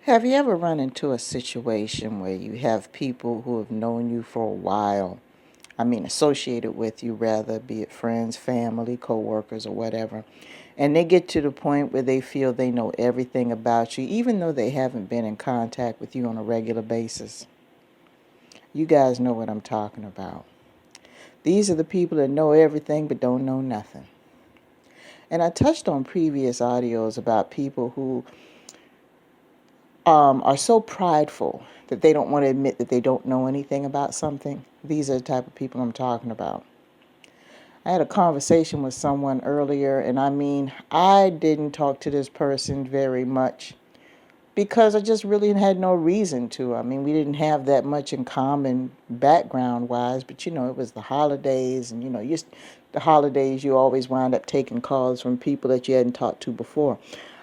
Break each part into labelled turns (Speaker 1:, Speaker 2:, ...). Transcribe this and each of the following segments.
Speaker 1: Have you ever run into a situation where you have people who have known you for a while? I mean, associated with you, rather, be it friends, family, co-workers, or whatever. And they get to the point where they feel they know everything about you, even though they haven't been in contact with you on a regular basis. You guys know what I'm talking about. These are the people that know everything but don't know nothing. And I touched on previous audios about people who are so prideful that they don't want to admit that they don't know anything about something. These are the type of people I'm talking about. I had a conversation with someone earlier, and I didn't talk to this person very much because I just really had no reason to. We didn't have that much in common background-wise, but it was the holidays, and the holidays you always wind up taking calls from people that you hadn't talked to before.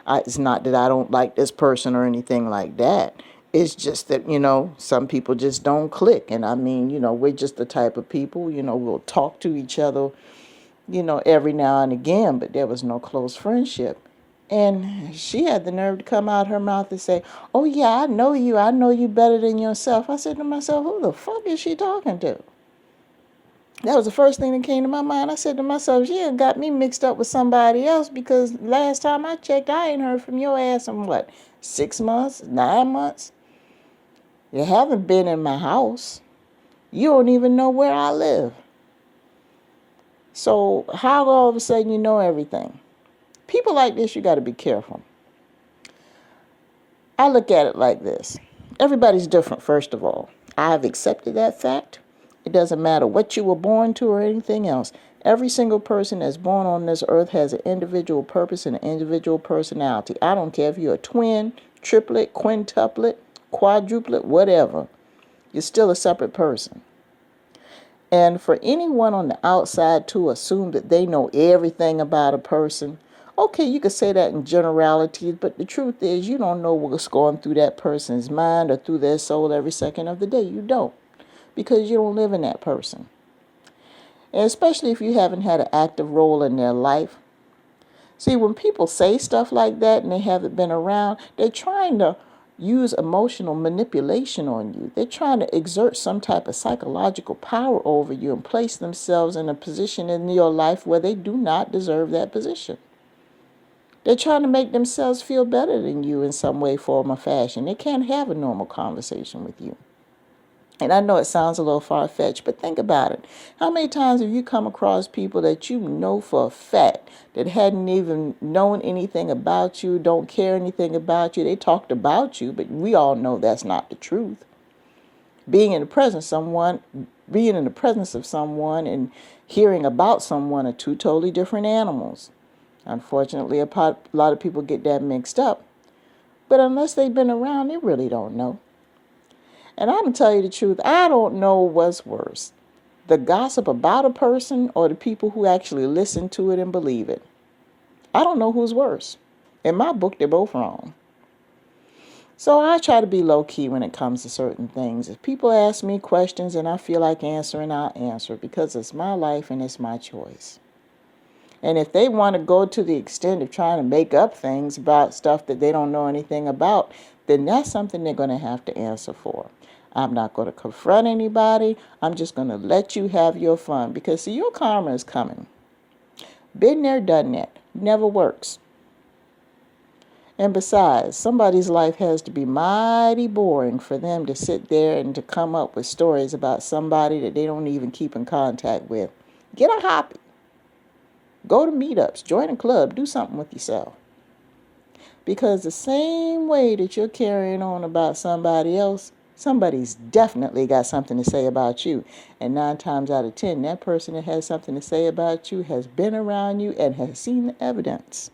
Speaker 1: It's not that I don't like this person or anything like that. It's just that, some people just don't click. And we're just the type of people, we'll talk to each other, every now and again, but there was no close friendship. And she had the nerve to come out her mouth and say, "Oh, yeah, I know you. I know you better than yourself." I said to myself, who the fuck is she talking to? That was the first thing that came to my mind. I said to myself, she had got me mixed up with somebody else because last time I checked, I ain't heard from your ass in 6 months, 9 months? You haven't been in my house. You don't even know where I live. So how all of a sudden you know everything? People like this, you got to be careful. I look at it like this. Everybody's different, first of all. I've accepted that fact. It doesn't matter what you were born to or anything else. Every single person that's born on this earth has an individual purpose and an individual personality. I don't care if you're a twin, triplet, quintuplet, quadruplet, whatever. You're still a separate person. And for anyone on the outside to assume that they know everything about a person, okay, you could say that in generalities, but the truth is you don't know what's going through that person's mind or through their soul every second of the day. You don't, because you don't live in that person. And especially if you haven't had an active role in their life. See, when people say stuff like that and they haven't been around, they're trying to use emotional manipulation on you. They're trying to exert some type of psychological power over you and place themselves in a position in your life where they do not deserve that position. They're trying to make themselves feel better than you in some way, form, or fashion. They can't have a normal conversation with you. And I know it sounds a little far-fetched, but think about it. How many times have you come across people that you know for a fact that hadn't even known anything about you, don't care anything about you? They talked about you, but we all know that's not the truth. Being in the presence of someone and hearing about someone are two totally different animals. Unfortunately, a lot of people get that mixed up. But unless they've been around, they really don't know. And I'm going to tell you the truth, I don't know what's worse, the gossip about a person or the people who actually listen to it and believe it. I don't know who's worse. In my book, they're both wrong. So I try to be low-key when it comes to certain things. If people ask me questions and I feel like answering, I'll answer because it's my life and it's my choice. And if they want to go to the extent of trying to make up things about stuff that they don't know anything about, then that's something they're going to have to answer for. I'm not going to confront anybody. I'm just going to let you have your fun because, see, your karma is coming. Been there, done that. Never works. And besides, somebody's life has to be mighty boring for them to sit there and to come up with stories about somebody that they don't even keep in contact with. Get a hobby. Go to meetups, join a club, do something with yourself. Because the same way that you're carrying on about somebody else, somebody's definitely got something to say about you. And 9 times out of 10, that person that has something to say about you has been around you and has seen the evidence.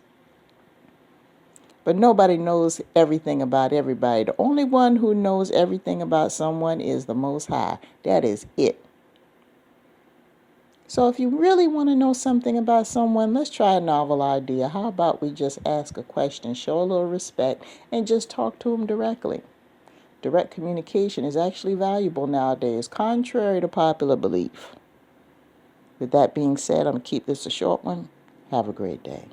Speaker 1: But nobody knows everything about everybody. The only one who knows everything about someone is the Most High. That is it. So if you really want to know something about someone, let's try a novel idea. How about we just ask a question, show a little respect, and just talk to them directly? Direct communication is actually valuable nowadays, contrary to popular belief. With that being said, I'm going to keep this a short one. Have a great day.